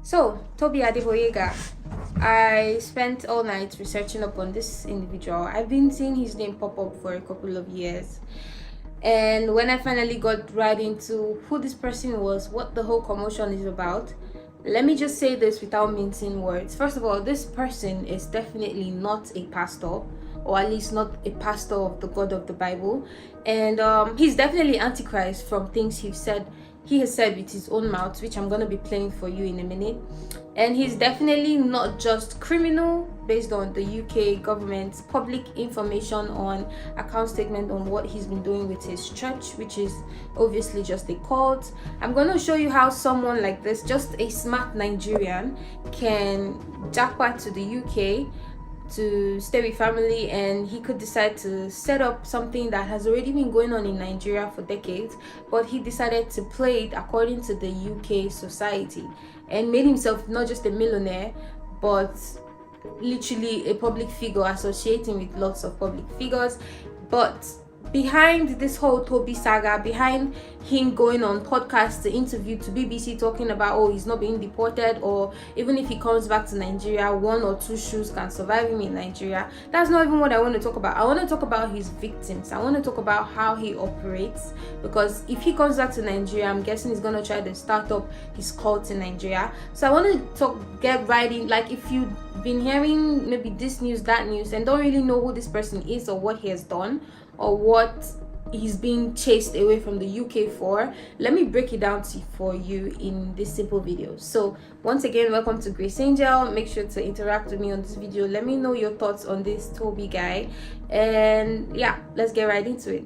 So, Tobi Adeboyega, I spent all night researching up on this individual. I've been seeing his name pop up for a couple of years. And when I finally got right into who this person was, what the whole commotion is about, let me just say this without mincing words. First of all, this person is definitely not a pastor, or at least not a pastor of the God of the Bible. And he's definitely Antichrist from things he has said with his own mouth, which I'm going to be playing for you in a minute. And he's definitely not just criminal based on the UK government's public information on account statement on what he's been doing with his church, which is obviously just a cult. I'm going to show you how someone like this, just a smart Nigerian, can jackpot to the UK to stay with family, and he could decide to set up something that has already been going on in Nigeria for decades, but he decided to play it according to the UK society and made himself not just a millionaire but literally a public figure, associating with lots of public figures. But behind this whole Tobi saga, behind him going on podcasts to interview to BBC talking about, oh, he's not being deported, or even if he comes back to Nigeria, one or two shoes can survive him in Nigeria, that's not even what I want to talk about. I want to talk about his victims. I want to talk about how he operates, because if he comes back to Nigeria, I'm guessing he's going to try to start up his cult in Nigeria. So I want to get right in. Like, if you've been hearing maybe this news, that news, and don't really know who this person is or what he has done or what he's being chased away from the UK for, let me break it down for you in this simple video. So once again, welcome to Grace Angel. Make sure to interact with me on this video. Let me know your thoughts on this Tobi guy, and yeah, let's get right into it.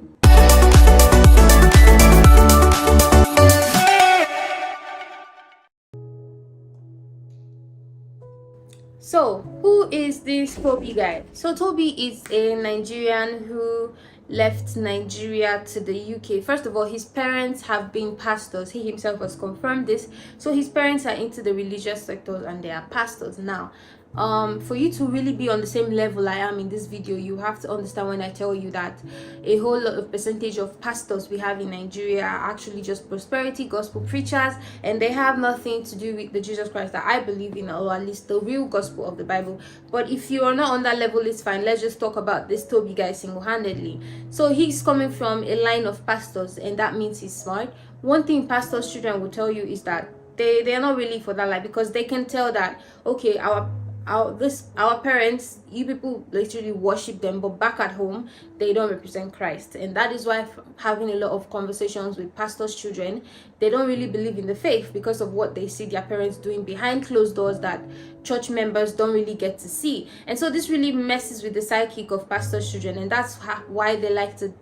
So, who is this Tobi guy? So, Tobi is a Nigerian who left Nigeria to the UK. First of all, his parents have been pastors. He himself has confirmed this. So, his parents are into the religious sectors and they are pastors. Now, for you to really be on the same level I am in this video, you have to understand when I tell you that a whole lot of percentage of pastors we have in Nigeria are actually just prosperity gospel preachers, and they have nothing to do with the Jesus Christ that I believe in, or at least the real gospel of the Bible. But if you are not on that level, it's fine. Let's just talk about this Tobi guy single-handedly. So he's coming from a line of pastors, and that means he's smart. One thing pastors' children will tell you is that they're not really for that life, because they can tell that, okay, our parents, you people literally worship them, but back at home they don't represent Christ. And that is why having a lot of conversations with pastors' children, they don't really believe in the faith because of what they see their parents doing behind closed doors that church members don't really get to see. And so this really messes with the psychic of pastors' children, and that's why they like to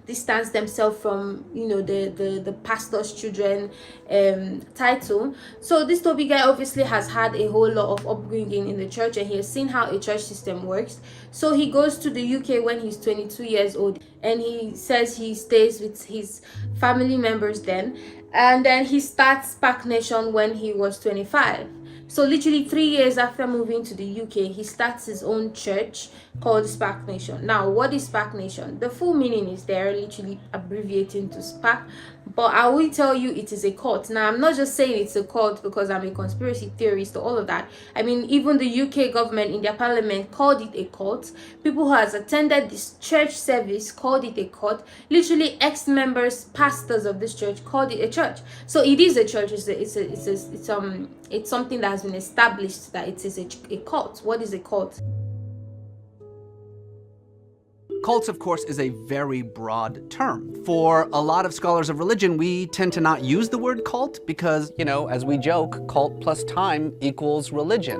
distance themselves from, you know, the pastors' children title. So this Tobi guy obviously has had a whole lot of upbringing in the church, and he has seen how a church system works. So he goes to the UK when he's 22 years old, and he says he stays with his family members then, and then he starts Spark Nation when he was 25. So literally 3 years after moving to the UK, he starts his own church called Spark Nation. Now, what is Spark Nation? The full meaning is they're literally abbreviating to Spark, but I will tell you it is a cult. Now, I'm not just saying it's a cult because I'm a conspiracy theorist or all of that. I mean, even the UK government in their parliament called it a cult. People who has attended this church service called it a cult. Literally, ex-members, pastors of this church called it a church. So it is a church. It's something that has been established that it is a cult. What is a cult? Cults, of course, is a very broad term. For a lot of scholars of religion, we tend to not use the word cult because, you know, as we joke, cult plus time equals religion.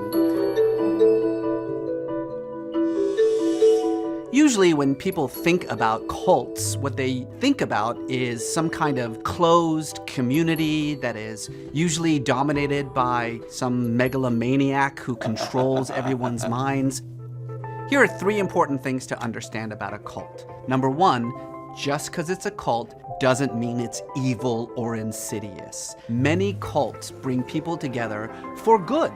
Usually when people think about cults, what they think about is some kind of closed community that is usually dominated by some megalomaniac who controls everyone's minds. Here are 3 important things to understand about a cult. Number 1, just because it's a cult doesn't mean it's evil or insidious. Many cults bring people together for good.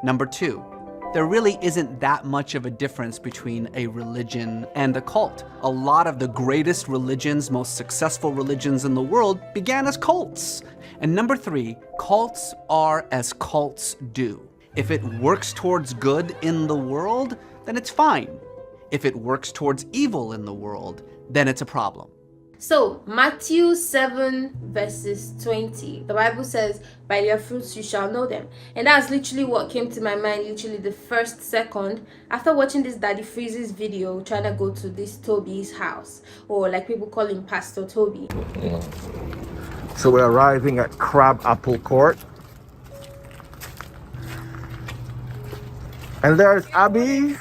Number 2, there really isn't that much of a difference between a religion and a cult. A lot of the greatest religions, most successful religions in the world began as cults. And number 3, cults are as cults do. If it works towards good in the world, then it's fine. If it works towards evil in the world, then it's a problem. So, Matthew 7 verses 20, the Bible says, by their fruits you shall know them. And that's literally what came to my mind, literally the first second, after watching this Daddy Freeze's video, trying to go to this Tobi's house, or like people call him Pastor Tobi. So we're arriving at Crab Apple Court. And there's Abby.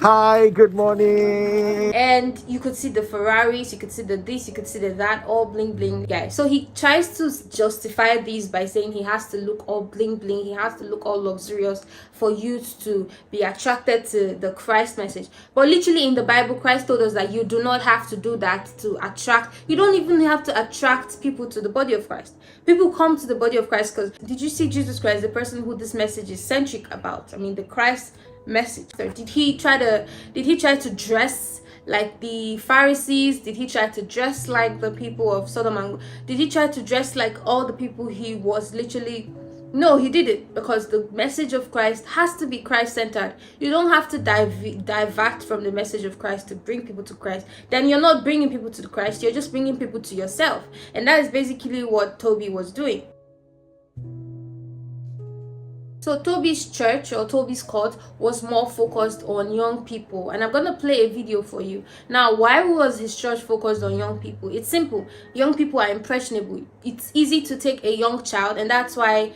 Hi, good morning. And you could see the Ferraris, you could see the this, you could see the that, all bling bling guy. So he tries to justify these by saying he has to look all bling bling, he has to look all luxurious for youth to be attracted to the Christ message. But literally in the Bible, Christ told us that you do not have to do that to attract. You don't even have to attract people to the body of Christ. People come to the body of Christ because, did you see Jesus Christ, the person who this message is centric about? I mean, the Christ message. So did he try to dress like the Pharisees? Did he try to dress like the people of Sodom and did he try to dress like all the people he was literally? No, he didn't, because the message of Christ has to be Christ-centered. You don't have to divert from the message of Christ to bring people to Christ. Then you're not bringing people to Christ, you're just bringing people to yourself. And that is basically what Tobi was doing. So Tobi's church or Tobi's cult was more focused on young people, and I'm gonna play a video for you. Now, why was his church focused on young people? It's simple. Young people are impressionable. It's easy to take a young child, and that's why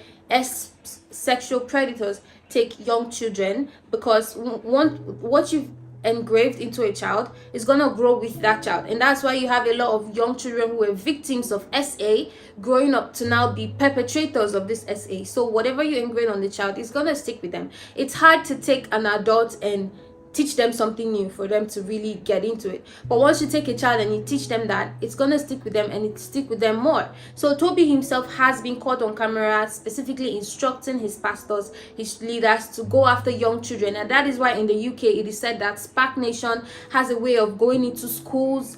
sexual predators take young children, because what you've engraved into a child is gonna grow with that child. And that's why you have a lot of young children who were victims of SA growing up to now be perpetrators of this SA. So whatever you engrave on the child is gonna stick with them. It's hard to take an adult and teach them something new for them to really get into it. But once you take a child and you teach them that, it's gonna stick with them, and it stick with them more. So Tobi himself has been caught on camera specifically instructing his pastors, his leaders, to go after young children. And that is why in the UK it is said that Spark Nation has a way of going into schools,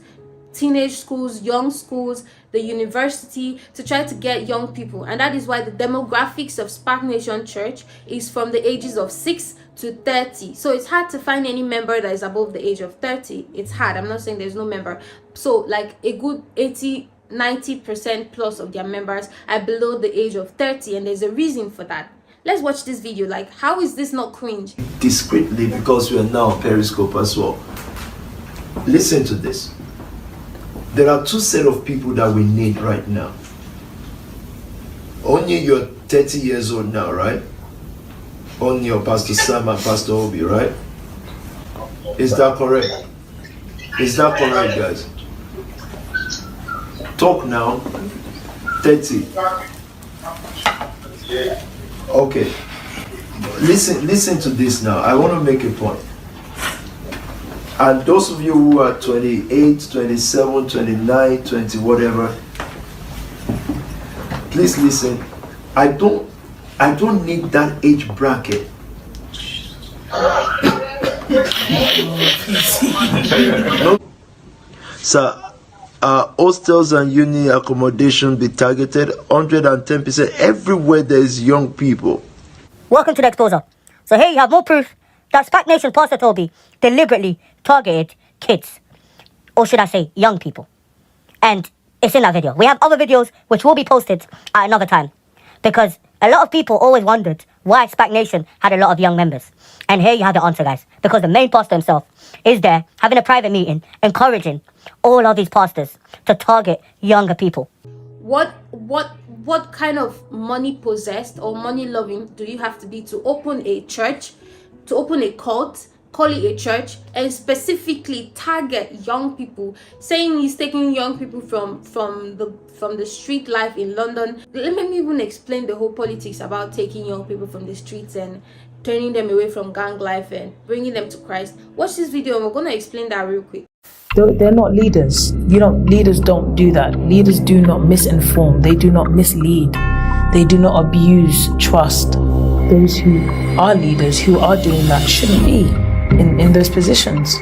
teenage schools, young schools, the university, to try to get young people. And that is why the demographics of Spark Nation Church is from the ages of 6 to 30. So it's hard to find any member that is above the age of 30. It's hard. I'm not saying there's no member. So like a good 80-90% plus of their members are below the age of 30, and there's a reason for that. Let's watch this video. Like, how is this not cringe? Discreetly, because we are now on Periscope as well. Listen to this. There are two set of people that we need right now. Only you're 30 years old now, right? Only your Pastor Sam and Pastor Obi, right? Is that correct? Is that correct, guys? Talk now. 30. Okay. Listen to this now. I want to make a point. And those of you who are 28, 27, 29, 20, whatever, please listen. I don't need that age bracket. So, hostels and uni accommodation be targeted 110% everywhere there is young people. Welcome to the exposer. So here you have more proof that Spark Nation Pastor Tobi deliberately targeted kids, or should I say young people. And it's in that video. We have other videos which will be posted at another time, because a lot of people always wondered why Spark Nation had a lot of young members. And here you have the answer, guys. Because the main pastor himself is there having a private meeting, encouraging all of these pastors to target younger people. What kind of money possessed or money loving do you have to be to open a church, to open a cult, call it a church, and specifically target young people, saying he's taking young people from the street life in London? Let me even explain the whole politics about taking young people from the streets and turning them away from gang life and bringing them to Christ. Watch this video and we're going to explain that real quick. They're not leaders. Leaders don't do that. Leaders do not misinform. They do not mislead. They do not abuse trust. those who are leaders, who are doing that, shouldn't be in those positions.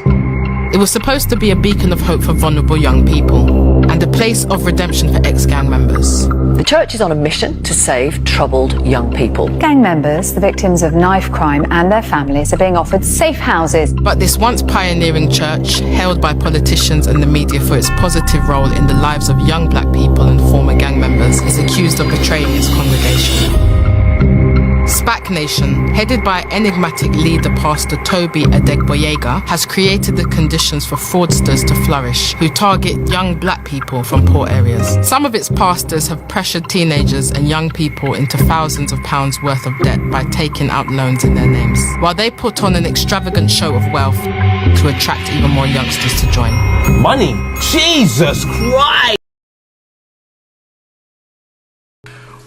It was supposed to be a beacon of hope for vulnerable young people and a place of redemption for ex-gang members. The church is on a mission to save troubled young people. Gang members, the victims of knife crime, and their families are being offered safe houses. But this once pioneering church, hailed by politicians and the media for its positive role in the lives of young black people and former gang members, is accused of betraying its congregation. SPAC Nation, headed by enigmatic leader Pastor Tobi Adeboyega, has created the conditions for fraudsters to flourish, who target young black people from poor areas. Some of its pastors have pressured teenagers and young people into thousands of pounds worth of debt by taking out loans in their names, while they put on an extravagant show of wealth to attract even more youngsters to join. Money? Jesus Christ!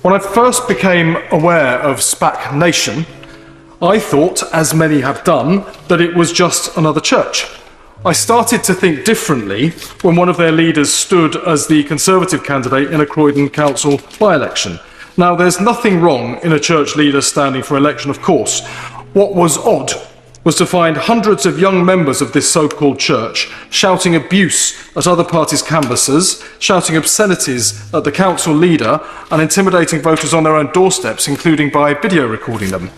When I first became aware of SPAC Nation, I thought, as many have done, that it was just another church. I started to think differently when one of their leaders stood as the Conservative candidate in a Croydon Council by-election. Now, there's nothing wrong in a church leader standing for election, of course. What was odd was to find hundreds of young members of this so-called church shouting abuse at other parties' canvassers, shouting obscenities at the council leader, and intimidating voters on their own doorsteps, including by video recording them.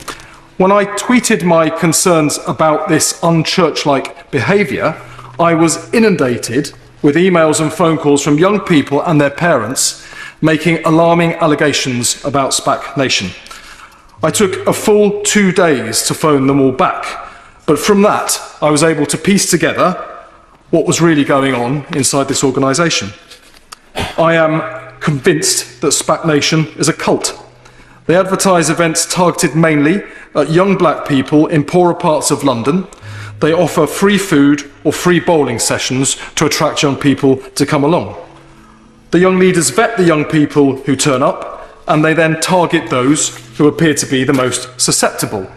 When I tweeted my concerns about this unchurch-like behaviour, I was inundated with emails and phone calls from young people and their parents making alarming allegations about SPAC Nation. I took a full 2 days to phone them all back. But from that, I was able to piece together what was really going on inside this organisation. I am convinced that SPAC Nation is a cult. They advertise events targeted mainly at young black people in poorer parts of London. They offer free food or free bowling sessions to attract young people to come along. The young leaders vet the young people who turn up, and they then target those who appear to be the most susceptible.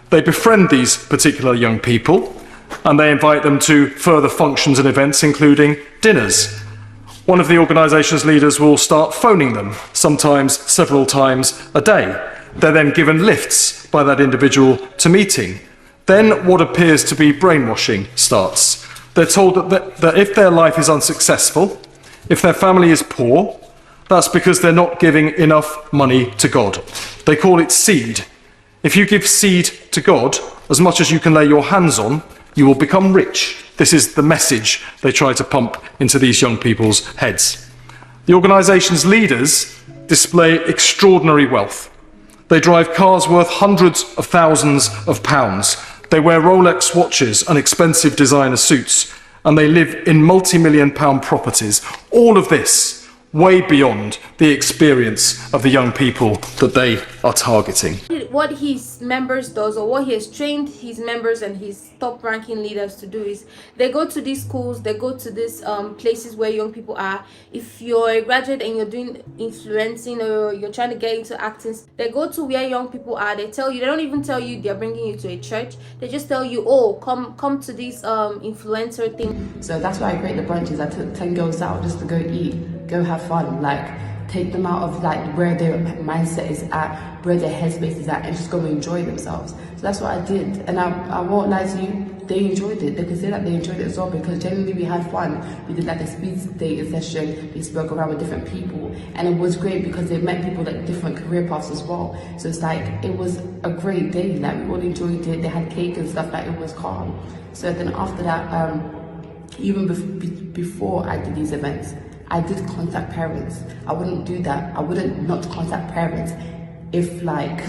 They befriend these particular young people, and they invite them to further functions and events, including dinners. One of the organisation's leaders will start phoning them, sometimes several times a day. They're then given lifts by that individual to meeting. Then what appears to be brainwashing starts. They're told that if their life is unsuccessful, if their family is poor, that's because they're not giving enough money to God. They call it seed. If you give seed to God, as much as you can lay your hands on, you will become rich. This is the message they try to pump into these young people's heads. The organisation's leaders display extraordinary wealth. They drive cars worth hundreds of thousands of pounds. They wear Rolex watches and expensive designer suits, and they live in multi-million-pound properties. All of this way beyond the experience of the young people that they are targeting. What his members does, or what he has trained his members and his top ranking leaders to do, is they go to these schools, they go to these places where young people are. If you're a graduate and you're doing influencing, or you're trying to get into acting, they go to where young people are. They tell you, they don't even tell you they're bringing you to a church. They just tell you, oh, come to this influencer thing. So that's why I create the brunches. I took 10 girls out just to go eat, go have fun, like take them out of like where their mindset is at, where their headspace is at, and just go and enjoy themselves. So that's what I did, and I won't lie to you, they enjoyed it. They could say that they enjoyed it as well, because generally we had fun. We did like a speed dating session, we spoke around with different people, and it was great because they met people like different career paths as well. So it's like, it was a great day, like we all enjoyed it. They had cake and stuff, like it was calm. So then after that, even before I did these events, I did contact parents. I wouldn't do that. I wouldn't not contact parents if, like,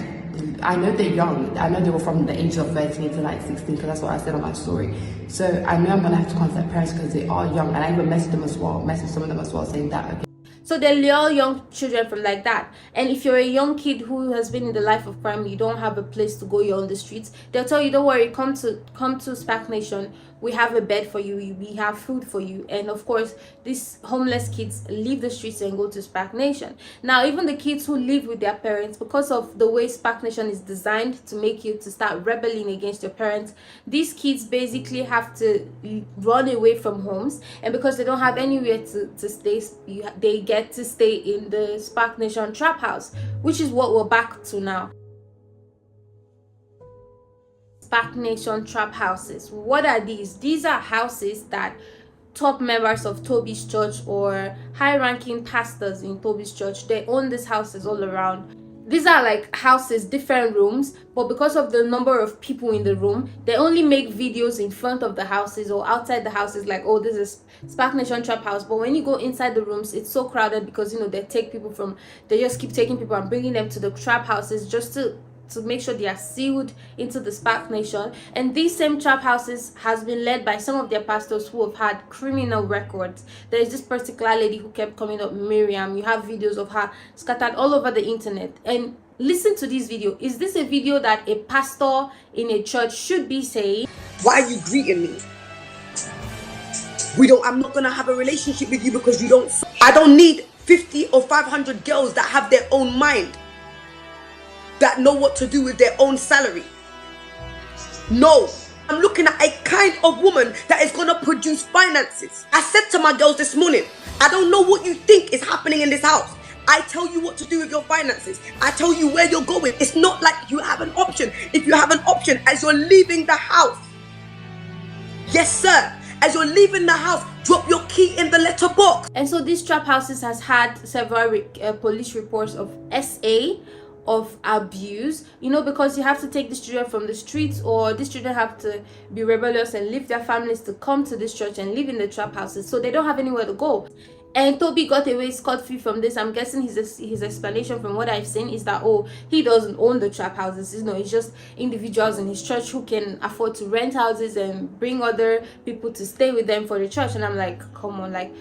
I know they're young. I know they were from the age of 13 to like 16, because that's what I said on my story. So I know I'm gonna have to contact parents because they are young, and I even messaged them as well, messaged some of them as well, saying that, okay. So they lure young children from like that. And if you're a young kid who has been in the life of crime, you don't have a place to go, you're on the streets, they'll tell you, don't worry, come to SPAC Nation. We have a bed for you, we have food for you. And of course, these homeless kids leave the streets and go to SPAC Nation. Now, even the kids who live with their parents, because of the way SPAC Nation is designed to make you to start rebelling against your parents, these kids basically have to run away from homes. And because they don't have anywhere to stay, they get to stay in the SPAC Nation trap house, which is what we're back to now. SPAC Nation trap houses. What are these? These are houses that top members of Tobi's church or high-ranking pastors in Tobi's church, they own these houses all around. These are like houses, different rooms, but because of the number of people in the room, they only make videos in front of the houses or outside the houses, like, oh, this is SPAC Nation trap house. But when you go inside the rooms, it's so crowded because, you know, they just keep taking people and bringing them to the trap houses just to make sure they are sealed into the SPAC Nation. And these same trap houses has been led by some of their pastors who have had criminal records. There is this particular lady who kept coming up, Miriam. You have videos of her scattered all over the internet. And listen to this video. Is this a video that a pastor in a church should be saying? Why are you greeting me? I'm not gonna have a relationship with you because you don't. I don't need 50 or 500 girls that have their own mind, that know what to do with their own salary. No, I'm looking at a kind of woman that is going to produce finances. I said to my girls this morning, I don't know what you think is happening in this house. I tell you what to do with your finances. I tell you where you're going. It's not like you have an option. If you have an option as you're leaving the house, yes sir, as you're leaving the house, drop your key in the letterbox. And so these trap houses has had several police reports of SA, of abuse, you know, because you have to take these children from the streets, or these children have to be rebellious and leave their families to come to this church and live in the trap houses, so they don't have anywhere to go. And Tobi got away scot-free from this. I'm guessing his explanation from what I've seen is that, oh, he doesn't own the trap houses, you know, it's just individuals in his church who can afford to rent houses and bring other people to stay with them for the church. And I'm like, come on, like,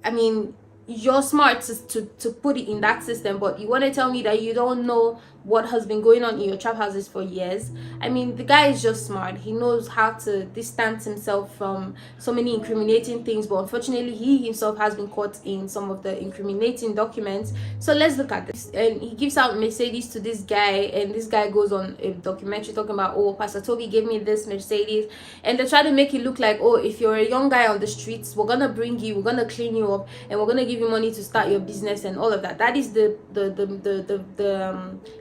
I mean, you're smart to put it in that system, but you want to tell me that you don't know what has been going on in your trap houses for years? I mean, the guy is just smart. He knows how to distance himself from so many incriminating things, but unfortunately he himself has been caught in some of the incriminating documents. So let's look at this. And he gives out Mercedes to this guy, and this guy goes on a documentary talking about, oh, Pastor Tobi gave me this Mercedes, and they try to make it look like, oh, if you're a young guy on the streets, we're gonna bring you, we're gonna clean you up, and we're gonna give you money to start your business and all of that. That is the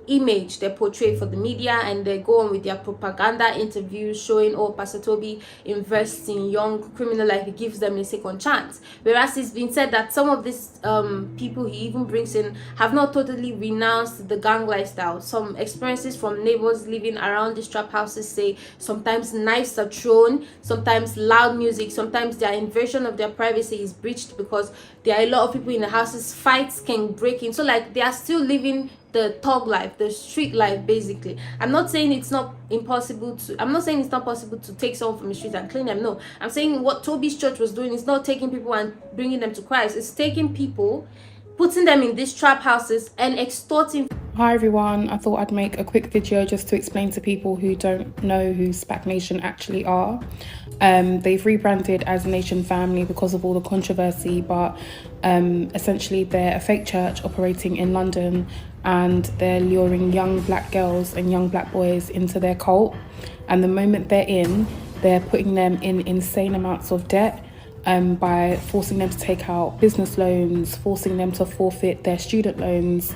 image they portray for the media, and they go on with their propaganda interviews showing, oh, Pastor Tobi invests in young criminal, like he gives them a second chance. Whereas it's been said that some of these people he even brings in have not totally renounced the gang lifestyle. Some experiences from neighbors living around these trap houses say sometimes knives are thrown, sometimes loud music, sometimes their invasion of their privacy is breached because there are a lot of people in the houses. Fights can break in, so like they are still living the thug life, the street life, basically. I'm not saying it's not possible to take someone from the street and clean them. No, I'm saying what Tobi's church was doing is not taking people and bringing them to Christ. It's taking people, putting them in these trap houses and extorting. Hi everyone, I thought I'd make a quick video just to explain to people who don't know who SPAC Nation actually are. They've rebranded as Nation Family because of all the controversy, but essentially they're a fake church operating in London, and they're luring young black girls and young black boys into their cult. And the moment they're in, they're putting them in insane amounts of debt by forcing them to take out business loans, forcing them to forfeit their student loans,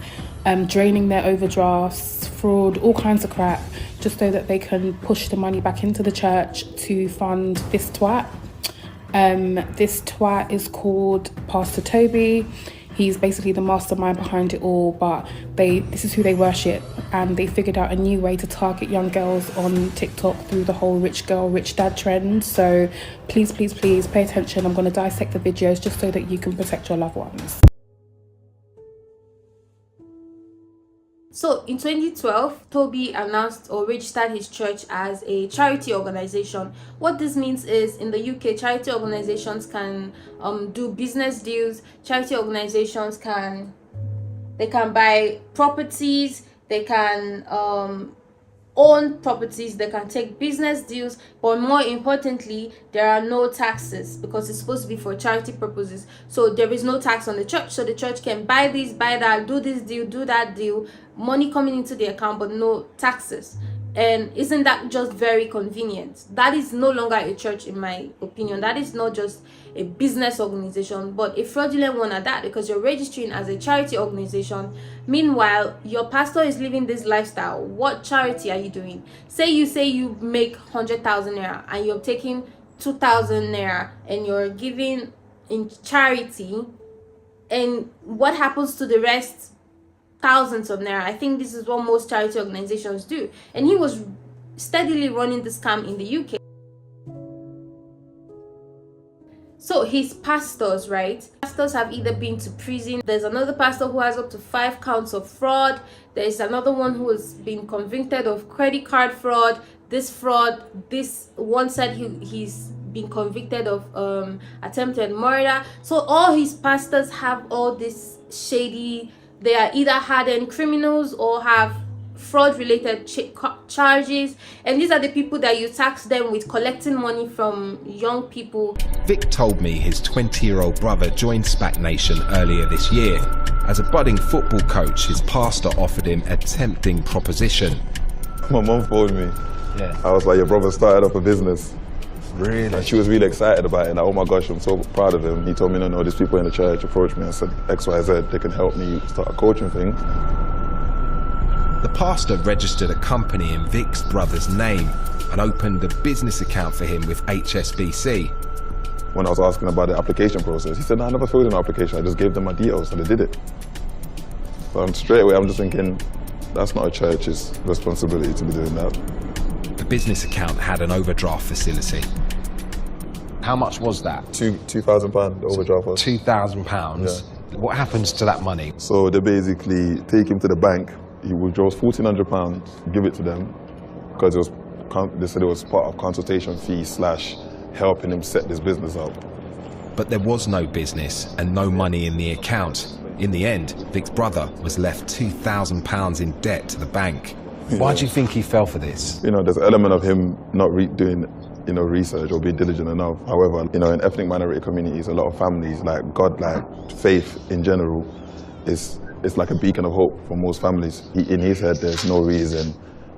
draining their overdrafts, fraud, all kinds of crap, just so that they can push the money back into the church to fund this twat. This twat is called Pastor Tobi. He's basically the mastermind behind it all, but this is who they worship, and they figured out a new way to target young girls on TikTok through the whole rich girl, rich dad trend. So please, please, please pay attention. I'm going to dissect the videos just so that you can protect your loved ones. So in 2012, Tobi announced or registered his church as a charity organization. What this means is, in the UK, charity organizations can do business deals. Charity organizations can buy properties, they can own properties, they can take business deals, but more importantly, there are no taxes because it's supposed to be for charity purposes. So there is no tax on the church, so the church can buy this, buy that, do this deal, do that deal, money coming into the account, but no taxes. And isn't that just very convenient? That is no longer a church, in my opinion. That is not just a business organization, but a fraudulent one at that, because you're registering as a charity organization. Meanwhile, your pastor is living this lifestyle. What charity are you doing? Say you make 100,000 naira and you're taking 2,000 naira and you're giving in charity, and what happens to the rest? Thousands of naira. I think this is what most charity organizations do. And he was steadily running the scam in the UK. So his pastors, right? Pastors have either been to prison. There's another pastor who has up to 5 counts of fraud. There's another one who has been convicted of credit card fraud. This one said he's been convicted of attempted murder. So all his pastors have all this shady, they are either hardened criminals or have fraud related charges, and these are the people that you tax them with collecting money from young people. Vic told me his 20-year-old brother joined SPAC Nation earlier this year. As a budding football coach, his pastor offered him a tempting proposition. My mum phoned me. Yeah. I was like, your brother started up a business. Really? And she was really excited about it. And like, oh my gosh, I'm so proud of him. He told me, no, these people in the church approached me and said X, Y, Z, they can help me start a coaching thing. The pastor registered a company in Vic's brother's name and opened a business account for him with HSBC. When I was asking about the application process, he said, no, I never filled in an application. I just gave them my details and they did it. So straight away, I'm just thinking, that's not a church's responsibility to be doing that. The business account had an overdraft facility. How much was that? £2,000 overdraft was. £2,000? Yeah. What happens to that money? So they basically take him to the bank. He withdraws £1,400, give it to them, because they said it was part of consultation fee / helping him set this business up. But there was no business and no money in the account. In the end, Vic's brother was left £2,000 in debt to the bank. Why do you think he fell for this? There's an element of him not doing research or being diligent enough. However, in ethnic minority communities, a lot of families, like God, like faith in general, it's like a beacon of hope for most families. In his head, there's no reason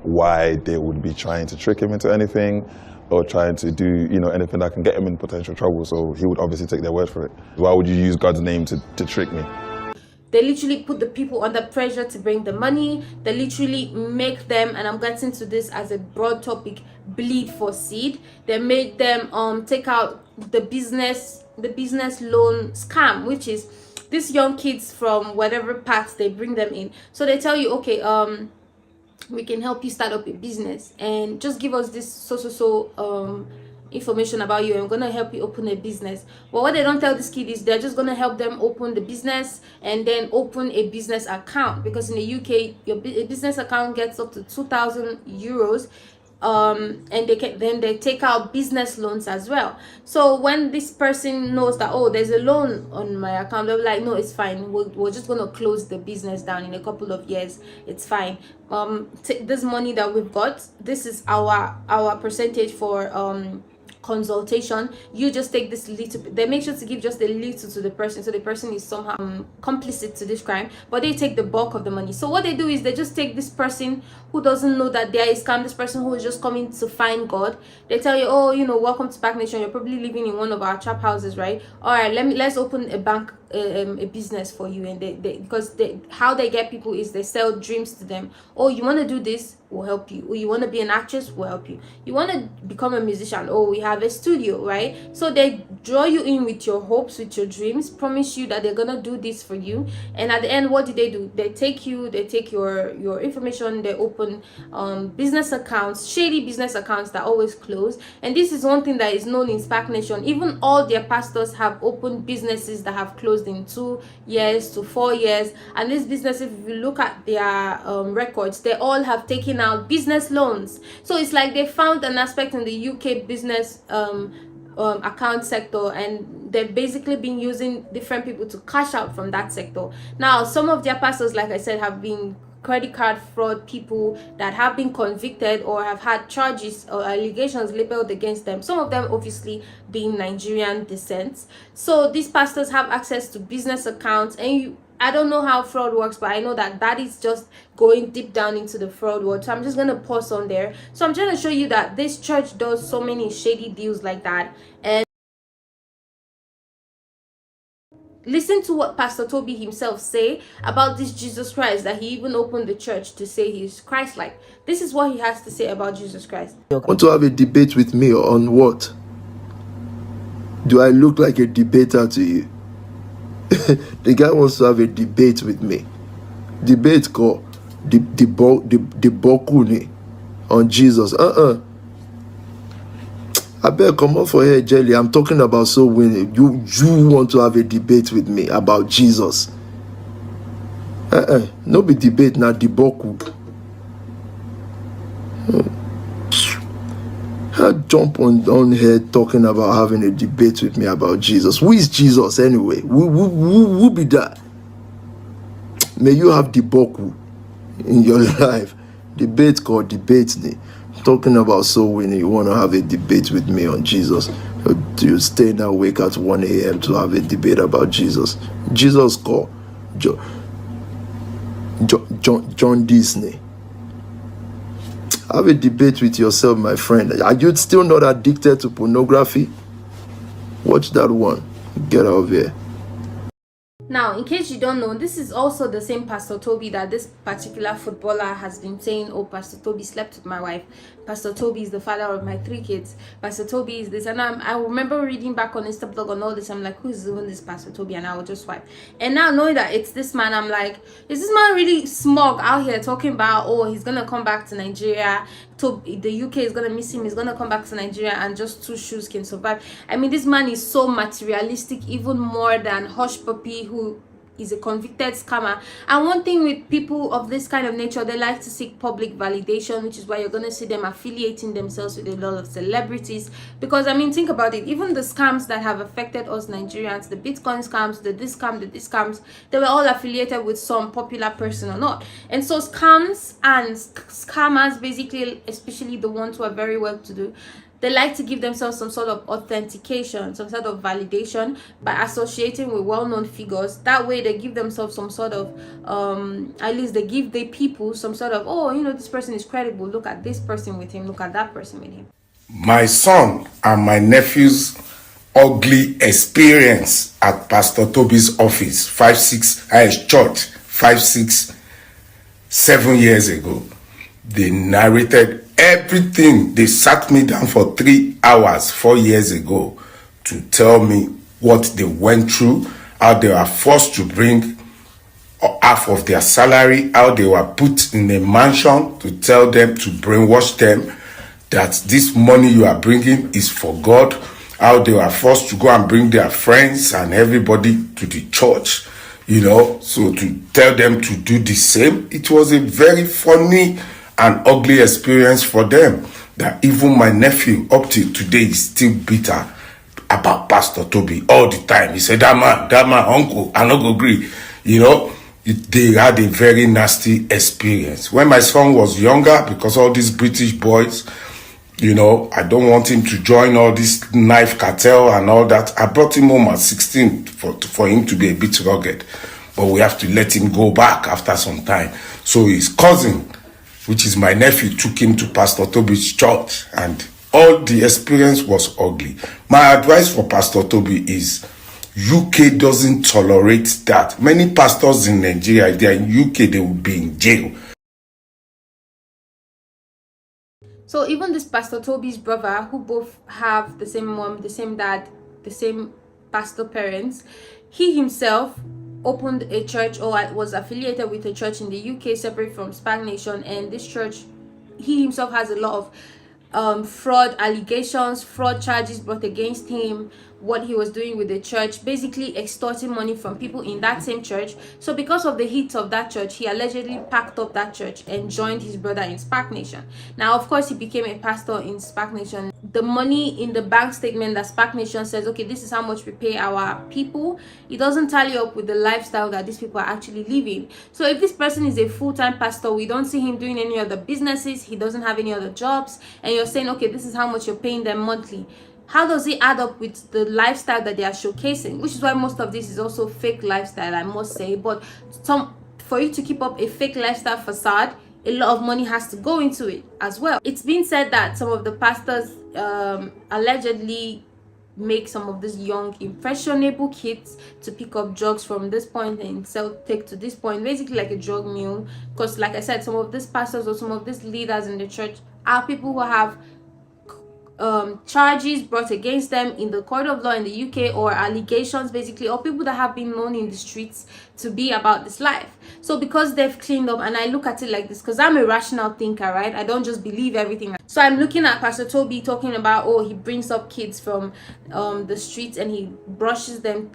why they would be trying to trick him into anything or trying to do anything that can get him in potential trouble. So he would obviously take their word for it. Why would you use God's name to trick me? They literally put the people under pressure to bring the money. They literally make them, and I'm getting to this as a broad topic, bleed for seed. They make them take out the business loan scam, which is these young kids from whatever parts they bring them in. So they tell you, okay, we can help you start up a business and just give us this information about you, and we're gonna help you open a business. But what they don't tell this kid is they're just gonna help them open the business and then open a business account, because in the UK a business account gets up to 2,000 euros, and they take out business loans as well. So when this person knows that, oh, there's a loan on my account, they'll be like, no, it's fine, we're just gonna close the business down in a couple of years, it's fine. This money that we've got, this is our percentage for consultation. You just take this little bit. They make sure to give just a little to the person, so the person is somehow complicit to this crime, but they take the bulk of the money. So what they do is they just take this person who doesn't know that there is scam, this person who is just coming to find God. They tell you, oh, welcome to SPAC Nation, you're probably living in one of our trap houses, right? All right, let's open a bank, a business for you. And because how they get people is they sell dreams to them. Oh, you want to do this, we'll help you. Oh, you want to be an actress, we'll help you. You want to become a musician, oh, we have a studio, right? So they draw you in with your hopes, with your dreams, promise you that they're gonna do this for you, and at the end, what do? They take your information, they open business accounts, shady business accounts that always close. And this is one thing that is known in SPAC Nation. Even all their pastors have opened businesses that have closed in 2 years to 4 years, and these businesses, if you look at their records, they all have taken out business loans. So it's like they found an aspect in the UK business account sector, and they've basically been using different people to cash out from that sector. Now, some of their pastors, like I said, have been credit card fraud people that have been convicted or have had charges or allegations labeled against them, some of them obviously being Nigerian descent. So these pastors have access to business accounts, and I don't know how fraud works, but I know that that is just going deep down into the fraud world. So I'm just going to pause on there. So I'm trying to show you that this church does so many shady deals like that. And listen to what Pastor Tobi himself say about this Jesus Christ, that he even opened the church to say he's Christ-like. This is what he has to say about Jesus Christ. Want to have a debate with me on what? Do I look like a debater to you? The guy wants to have a debate with me. Debate called the Bokuni on Jesus. I better come up for here, Jelly. I'm talking about soul winning. You want to have a debate with me about Jesus? No be debate, now Deboku. I jump on here talking about having a debate with me about Jesus. Who is Jesus anyway? Who be that? May you have Deboku in your life. Debate called debate. Talking about soul winning, you want to have a debate with me on Jesus? You stay awake at 1 a.m. to have a debate about Jesus? Jesus called John Disney. Have a debate with yourself, my friend. Are you still not addicted to pornography? Watch that one. Get out of here. Now, in case you don't know, this is also the same Pastor Tobi that this particular footballer has been saying, oh, Pastor Tobi slept with my wife. Pastor Tobi is the father of my 3 kids. Pastor Tobi is this. And I remember reading back on Instablog on all this. I'm like, who is even this Pastor Tobi? And I will just swipe. And now knowing that it's this man, I'm like, is this man really smug out here talking about, oh, he's going to come back to Nigeria. The UK is going to miss him. He's going to come back to Nigeria and just 2 shoes can survive. I mean, this man is so materialistic, even more than Hush Puppy, who is a convicted scammer. And one thing with people of this kind of nature, they like to seek public validation, which is why you're going to see them affiliating themselves with a lot of celebrities. Because I mean, think about it, even the scams that have affected us Nigerians, the Bitcoin scams, the this scams, they were all affiliated with some popular person or not. And so scams and scammers, basically, especially the ones who are very well to do, they like to give themselves some sort of authentication, some sort of validation by associating with well-known figures. That way they give themselves some sort of, at least they give the people some sort of, oh, you know, this person is credible. Look at this person with him. Look at that person with him. My son and my nephew's ugly experience at Pastor Tobi's office, 7 years ago. They narrated everything. They sat me down for 3 hours 4 years ago to tell me what they went through, how they were forced to bring half of their salary, how they were put in a mansion to tell them, to brainwash them that this money you are bringing is for God, how they were forced to go and bring their friends and everybody to the church, you know, so to tell them to do the same. It was a very funny and ugly experience for them, that even my nephew up till today is still bitter about Pastor Tobi all the time. He said, that man, uncle, I no go agree. You know, they had a very nasty experience. When my son was younger, because all these British boys, you know, I don't want him to join all this knife cartel and all that. I brought him home at 16 for him to be a bit rugged. But we have to let him go back after some time. So his cousin, which is my nephew, took him to Pastor Tobi's church, and all the experience was ugly. My advice for Pastor Tobi is, UK doesn't tolerate that. Many pastors in Nigeria, if they are in UK, they will be in jail. So even this Pastor Tobi's brother, who both have the same mom, the same dad, the same pastor parents, he himself opened a church, or was affiliated with a church in the UK separate from Spag Nation, and this church, he himself has a lot of fraud allegations, fraud charges brought against him, what he was doing with the church, basically extorting money from people in that same church. So because of the heat of that church, he allegedly packed up that church and joined his brother in Spag Nation. Now, of course, he became a pastor in Spag Nation. The money in the bank statement that Spag Nation says, okay, this is how much we pay our people, it doesn't tally up with the lifestyle that these people are actually living. So if this person is a full-time pastor, we don't see him doing any other businesses, he doesn't have any other jobs, and you're saying, okay, this is how much you're paying them monthly, how does it add up with the lifestyle that they are showcasing? Which is why most of this is also fake lifestyle, I must say. But for you to keep up a fake lifestyle facade, a lot of money has to go into it as well. It's been said that some of the pastors allegedly make some of these young impressionable kids to pick up drugs from this point and take to this point, basically like a drug mule. Because like I said, some of these pastors or some of these leaders in the church are people who have charges brought against them in the court of law in the UK, or allegations basically, or people that have been known in the streets to be about this life. So because they've cleaned up, and I look at it like this because I'm a rational thinker, right? I don't just believe everything. So I'm looking at Pastor Tobi talking about, oh, he brings up kids from the streets and he brushes them,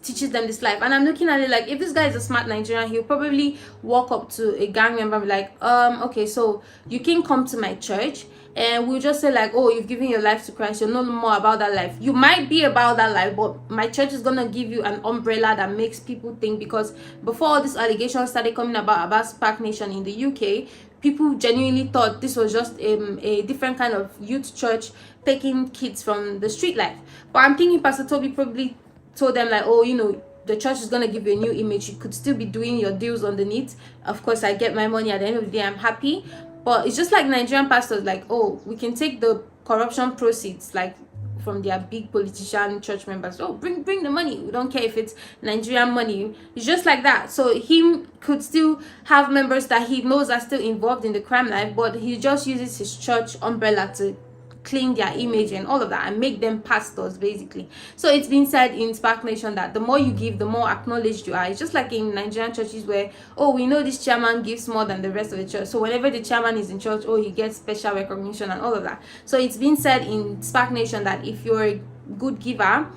teaches them this life. And I'm looking at it like, if this guy is a smart Nigerian, he'll probably walk up to a gang member and be like, okay, so you can come to my church and we'll just say like, oh, you've given your life to Christ, you'll know more about that life. You might be about that life, but my church is gonna give you an umbrella that makes people think, because before all these allegations started coming about Spark Nation in the UK, people genuinely thought this was just a different kind of youth church taking kids from the street life. But I'm thinking Pastor Tobi probably told them like, oh, you know, the church is gonna give you a new image, you could still be doing your deals underneath. Of course, I get my money at the end of the day, I'm happy. But it's just like Nigerian pastors, like, oh, we can take the corruption proceeds, like from their big politician church members. Oh, bring the money. We don't care if it's Nigerian money. It's just like that. So he could still have members that he knows are still involved in the crime life, but he just uses his church umbrella to clean their image and all of that and make them pastors basically. So it's been said in Spark Nation that the more you give, the more acknowledged you are. It's just like in Nigerian churches where, oh, we know this chairman gives more than the rest of the church, so whenever the chairman is in church, oh, he gets special recognition and all of that. So it's been said in Spark Nation that if you're a good giver,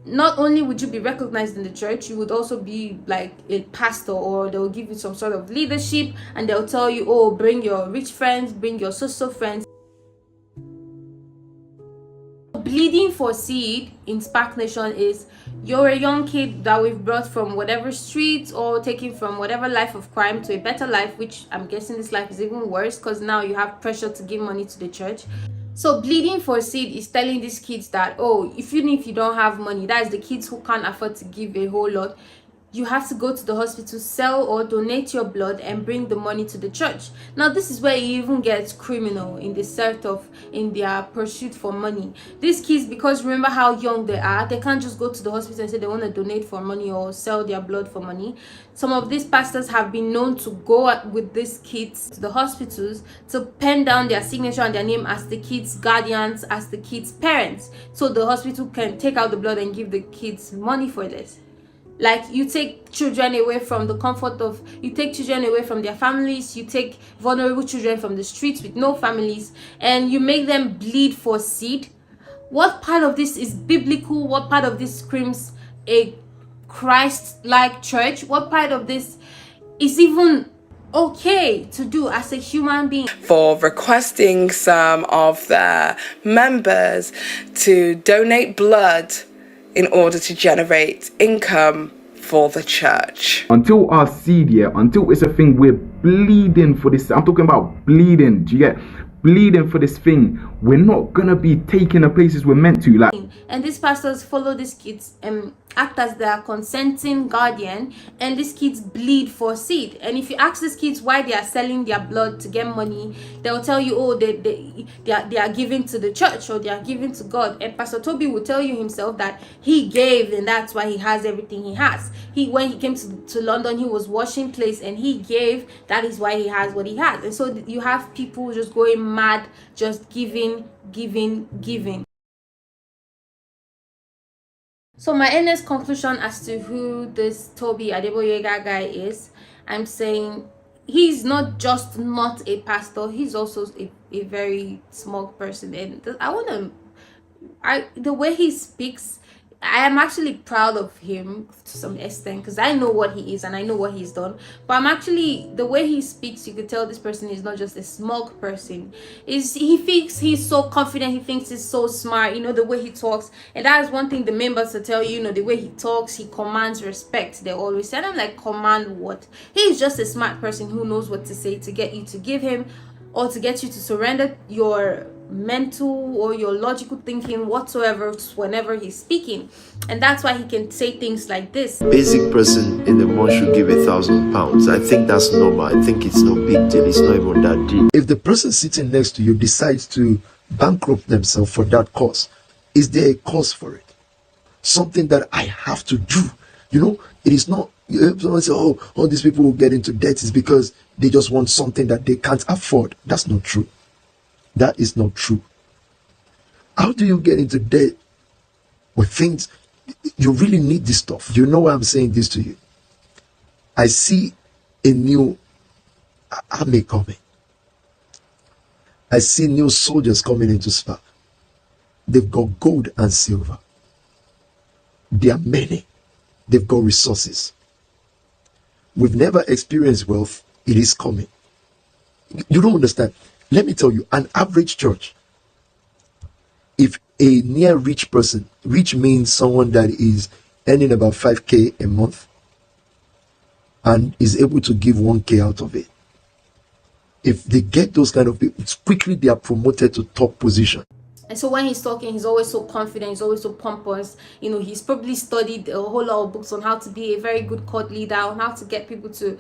not only would you be recognized in the church, you would also be like a pastor, or they'll give you some sort of leadership and they'll tell you, oh, bring your rich friends, bring your so-so friends. Bleeding for seed in Spark Nation is, you're a young kid that we've brought from whatever streets or taken from whatever life of crime to a better life, which I'm guessing this life is even worse because now you have pressure to give money to the church. So bleeding for seed is telling these kids that, oh, even if you don't have money, that is the kids who can't afford to give a whole lot, you have to go to the hospital, sell or donate your blood and bring the money to the church. Now this is where it even gets criminal in their pursuit for money. These kids, because remember how young they are, they can't just go to the hospital and say they want to donate for money or sell their blood for money. Some of these pastors have been known to go with these kids to the hospitals to pen down their signature and their name as the kids' guardians, as the kids' parents, so the hospital can take out the blood and give the kids money for this. Like, you take children away from the comfort of, you take children away from their families, you take vulnerable children from the streets with no families, and you make them bleed for seed. What part of this is biblical? What part of this screams a Christ-like church? What part of this is even okay to do as a human being? For requesting some of their members to donate blood in order to generate income for the church. Until our seed, until it's a thing, we're bleeding for this. I'm talking about bleeding. Do you get? Bleeding for this thing. We're not gonna be taking the places we're meant to. Like, and these pastors follow these kids and act as their consenting guardian, and these kids bleed for seed. And if you ask these kids why they are selling their blood to get money, they'll tell you, oh, they are giving to the church, or they are giving to God. And Pastor Tobi will tell you himself that he gave, and that's why he has everything he has. When he came to London, he was washing plates and he gave. That is why he has what he has. And so you have people just going mad, just giving. So my earnest conclusion as to who this Tobi Adeboyega guy is, I'm saying he's not just not a pastor, he's also a very smug person. And the way he speaks, I am actually proud of him to some extent, because I know what he is and I know what he's done. But I'm actually, the way he speaks, you could tell this person is not just a smug person. He thinks he's so confident, he thinks he's so smart, the way he talks. And that is one thing the members will tell you, the way he talks, he commands respect. They always say, and I'm like, command what? He's just a smart person who knows what to say to get you to give him, or to get you to surrender your mental or your logical thinking whatsoever whenever he's speaking. And that's why he can say things like this. Basic person in the month should give £1,000. I think that's normal. I think it's no big deal. It's not even that deep. If the person sitting next to you decides to bankrupt themselves for that cause, is there a cause for it? Something that I have to do. You know, it is not, someone say, oh, all these people who get into debt is because they just want something that they can't afford. That's not true. That is not true. How do you get into debt with things? You really need this stuff. You know why I'm saying this to you? I see a new army coming. I see new soldiers coming into SPAC. They've got gold and silver. There are many. They've got resources. We've never experienced wealth. It is coming. You don't understand. Let me tell you, an average church, if a near rich person, rich means someone that is earning about 5K a month and is able to give 1K out of it. If they get those kind of people, quickly they are promoted to top position. And so when he's talking, he's always so confident, he's always so pompous. You know, he's probably studied a whole lot of books on how to be a very good court leader, on how to get people to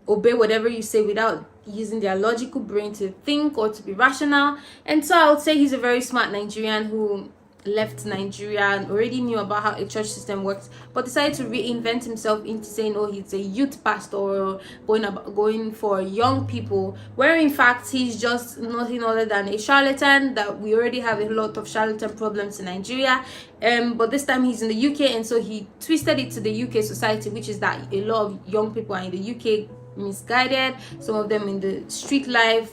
obey whatever you say without using their logical brain to think or to be rational. And so I would say he's a very smart Nigerian who left Nigeria and already knew about how a church system works, but decided to reinvent himself into saying, oh, he's a youth pastor or going for young people, where in fact he's just nothing other than a charlatan. That we already have a lot of charlatan problems in Nigeria, but this time he's in the UK, and so he twisted it to the UK society, which is that a lot of young people are in the UK misguided, some of them in the street life,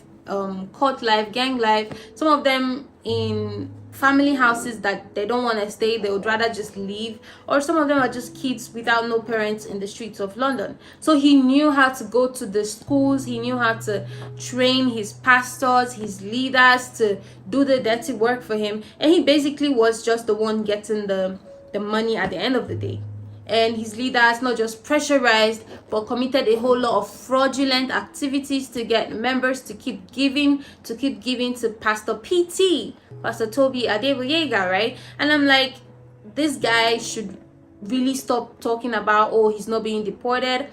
court life, gang life, some of them in family houses that they don't want to stay, they would rather just leave, or some of them are just kids without no parents in the streets of London. So he knew how to go to the schools, he knew how to train his pastors, his leaders to do the dirty work for him, and he basically was just the one getting the money at the end of the day. And his leaders not just pressurized but committed a whole lot of fraudulent activities to get members to keep giving to Pastor PT, Pastor Tobi Adeboyega, right? And I'm like, this guy should really stop talking about, oh, he's not being deported,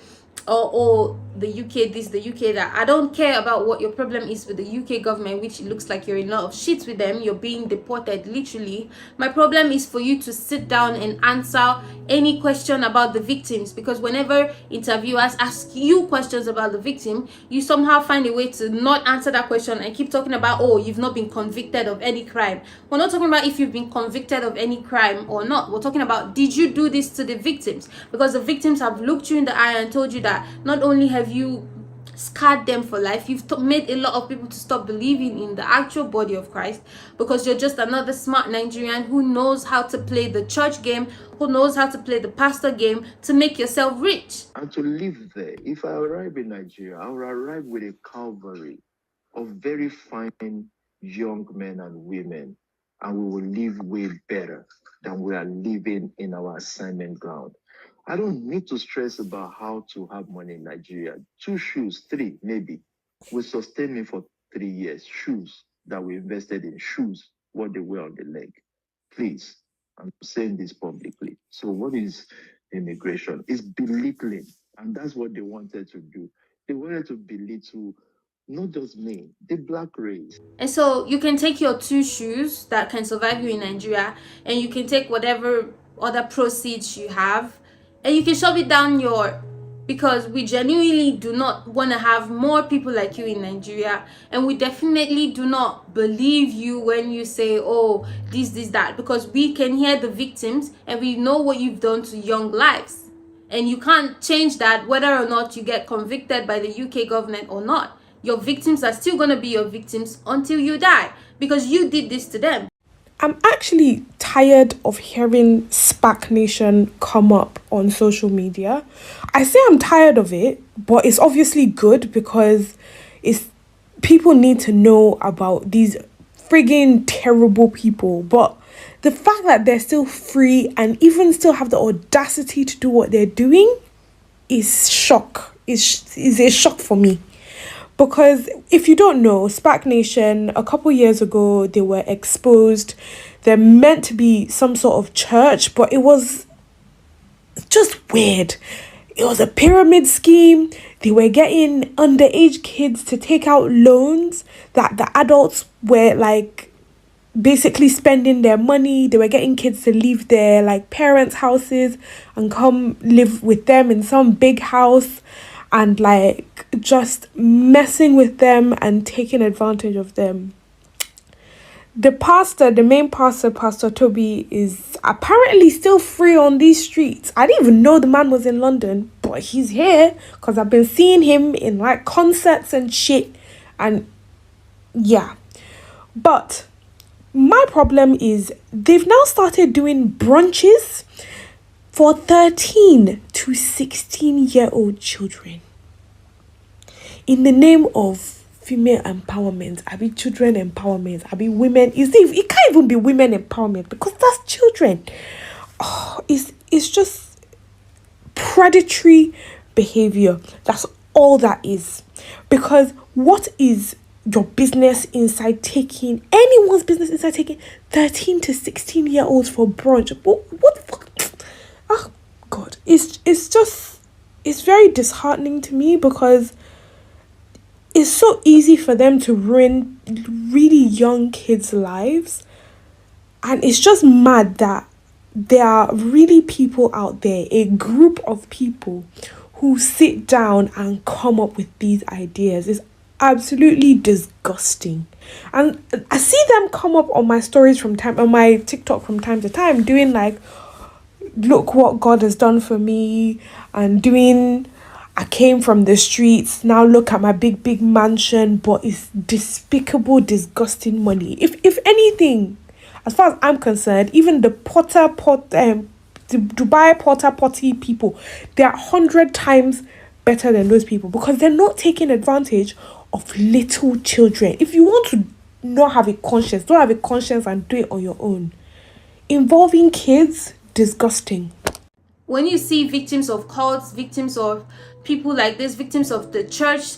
or oh, the UK this, the UK that. I don't care about what your problem is with the UK government, which it looks like you're in a lot of shit with them, you're being deported literally. My problem is for you to sit down and answer any question about the victims, because whenever interviewers ask you questions about the victim, you somehow find a way to not answer that question and keep talking about, oh, you've not been convicted of any crime. We're not talking about if you've been convicted of any crime or not. We're talking about, did you do this to the victims? Because the victims have looked you in the eye and told you that not only have you scarred them for life, you've made a lot of people to stop believing in the actual body of Christ, because you're just another smart Nigerian who knows how to play the church game, who knows how to play the pastor game to make yourself rich. And to live there, if I arrive in Nigeria, I will arrive with a cavalry of very fine young men and women, and we will live way better than we are living in our assignment ground. I don't need to stress about how to have money in Nigeria. 2 shoes, 3 maybe, will sustain me for 3 years. Shoes that we invested in, shoes, what they wear on the leg. Please, I'm saying this publicly. So what is immigration? It's belittling, and that's what they wanted to do. They wanted to belittle not just me, the black race. And so you can take your 2 shoes that can survive you in Nigeria, and you can take whatever other proceeds you have, and you can shove it down because we genuinely do not want to have more people like you in Nigeria, and we definitely do not believe you when you say, oh, this, that, because we can hear the victims and we know what you've done to young lives, and you can't change that whether or not you get convicted by the UK government or not. Your victims are still going to be your victims until you die, because you did this to them. I'm actually tired of hearing SPAC Nation come up on social media. I say I'm tired of it, but it's obviously good because people need to know about these friggin' terrible people. But the fact that they're still free and even still have the audacity to do what they're doing is a shock for me. Because if you don't know, SPAC Nation, a couple years ago, they were exposed. They're meant to be some sort of church, but it was just weird. It was a pyramid scheme. They were getting underage kids to take out loans that the adults were like basically spending their money. They were getting kids to leave their like parents' houses and come live with them in some big house, and like just messing with them and taking advantage of them. The main pastor, Pastor Tobi, is apparently still free on these streets. I didn't even know the man was in London, but he's here because I've been seeing him in like concerts and shit. And yeah. But my problem is they've now started doing brunches for 13 to 16-year-old children in the name of female empowerment. I be children empowerment. I be women. It can't even be women empowerment because that's children. Oh, it's just predatory behavior. That's all that is. Because what is your business inside taking anyone's business inside taking 13 to 16-year-olds for brunch? What the fuck? Oh God, it's very disheartening to me because it's so easy for them to ruin really young kids' lives. And it's just mad that there are really people out there, a group of people who sit down and come up with these ideas. It's absolutely disgusting. And I see them come up on my stories on my TikTok from time to time, doing like, look what God has done for me, and doing, I came from the streets, now look at my big mansion. But it's despicable, disgusting money. If anything, as far as I'm concerned, even the the Dubai Porter Potty people, they are 100 times better than those people because they're not taking advantage of little children. If you want to not have a conscience, don't have a conscience and do it on your own. Involving kids, disgusting. When you see victims of cults, victims of people like this, victims of the church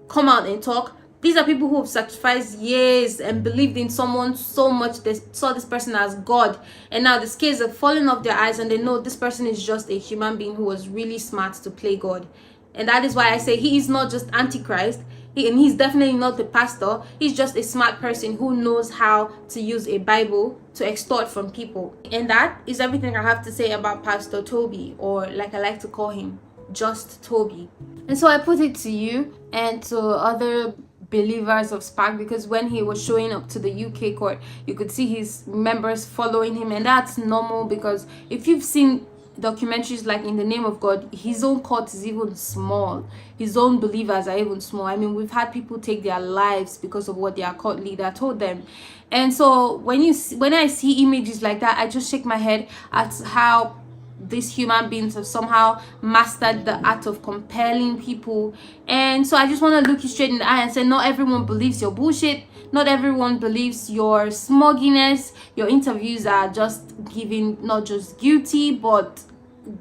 come out and talk, these are people who have sacrificed years and believed in someone so much they saw this person as God, and now the scales are falling off their eyes and they know this person is just a human being who was really smart to play God. And that is why I say he is not just Antichrist, and he's definitely not the pastor. He's just a smart person who knows how to use a Bible to extort from people. And that is everything I have to say about Pastor Tobi, or like I like to call him, just Tobi. And so I put it to you and to other believers of SPAC, because when he was showing up to the UK court, you could see his members following him, and that's normal because if you've seen documentaries like In the Name of God, his own court is even small. His own believers are even small. I mean, we've had people take their lives because of what their court leader told them. And so when I see images like that, I just shake my head at how these human beings have somehow mastered the art of compelling people. And so I just want to look you straight in the eye and say, not everyone believes your bullshit. Not everyone believes your smugginess. Your interviews are just giving not just guilty, but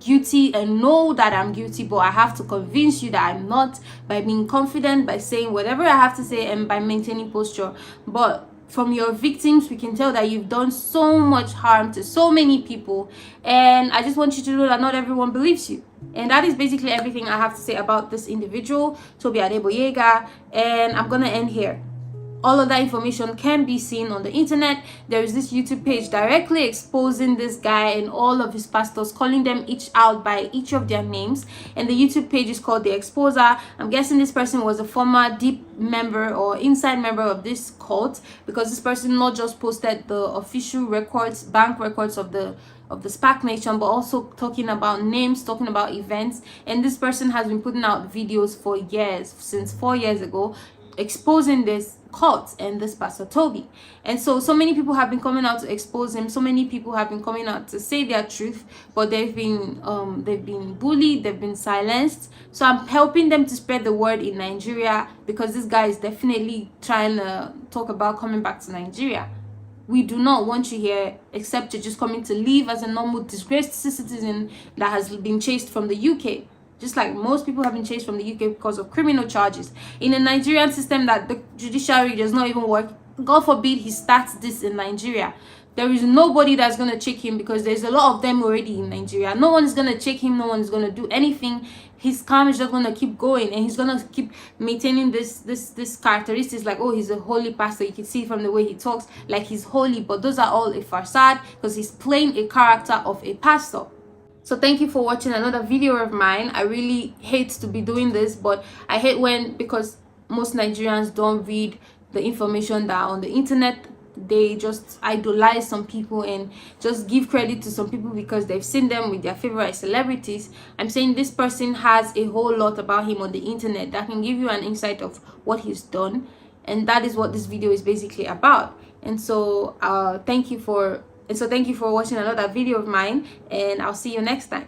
guilty and know that I'm guilty, but I have to convince you that I'm not, by being confident, by saying whatever I have to say, and by maintaining posture. But from your victims, we can tell that you've done so much harm to so many people, and I just want you to know that not everyone believes you. And that is basically everything I have to say about this individual, Tobi Adeboyega, and I'm gonna end here. All of that information can be seen on the internet. There is this YouTube page directly exposing this guy and all of his pastors, calling them each out by each of their names. And the YouTube page is called The Exposer. I'm guessing this person was a former deep member or inside member of this cult, because this person not just posted the official records, bank records of the SPAC Nation, but also talking about names, talking about events. And this person has been putting out videos for years, since 4 years ago, exposing this cult and this Pastor Tobi. And so many people have been coming out to expose him. So many people have been coming out to say their truth, but they've been bullied, they've been silenced. So I'm helping them to spread the word in Nigeria, because this guy is definitely trying to talk about coming back to Nigeria. We do not want you here, except you're just coming to live as a normal disgraced citizen that has been chased from the UK. just like most people have been chased from the UK because of criminal charges. In a Nigerian system that the judiciary does not even work, God forbid he starts this in Nigeria, there is nobody that's going to check him, because there's a lot of them already in Nigeria. No one is going to check him. No one is going to do anything. His calm is just going to keep going, and he's going to keep maintaining this characteristics like, oh, he's a holy pastor. You can see from the way he talks like he's holy, but those are all a facade, because he's playing a character of a pastor. So thank you for watching another video of mine. I really hate to be doing this, but I hate when, because most Nigerians don't read the information that are on the internet, they just idolize some people and just give credit to some people because they've seen them with their favorite celebrities. I'm saying this person has a whole lot about him on the internet that can give you an insight of what he's done, and that is what this video is basically about. And so thank you for watching another video of mine, and I'll see you next time.